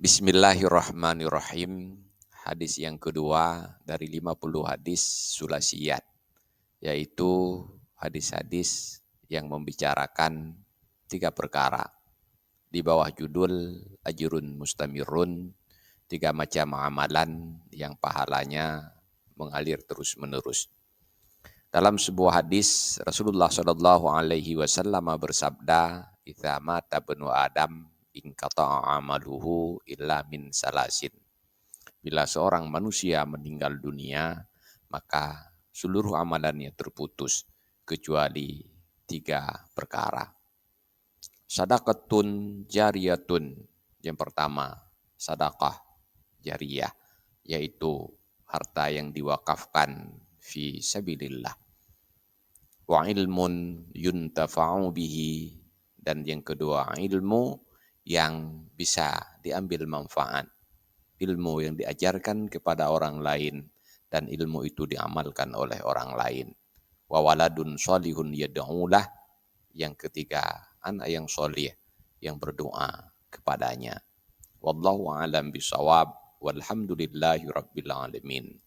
Bismillahirrahmanirrahim. Hadis yang kedua dari 50 hadis sulasiyat, yaitu hadis-hadis yang membicarakan 3 perkara. Di bawah judul Ajrun Mustamirun, 3 macam amalan yang pahalanya mengalir terus-menerus. Dalam sebuah hadis, Rasulullah SAW bersabda, "Idza mata ibnu Adam inqata'a amaluhu illa min salasin." Bila seorang manusia meninggal dunia, maka seluruh amalannya terputus kecuali 3 perkara. Sadaqatun jariyatun. Yang pertama, sedekah jariyah, yaitu harta yang diwakafkan fi sabilillah. Wa ilmun yuntafa'u bihi, dan yang kedua ilmu yang bisa diambil manfaat, ilmu yang diajarkan kepada orang lain dan ilmu itu diamalkan oleh orang lain. Wa waladun sholihun yad'ulah, yang ketiga anak yang solih yang berdoa kepadanya. Wallahu a'lam bishawab, walhamdulillahi rabbil alamin.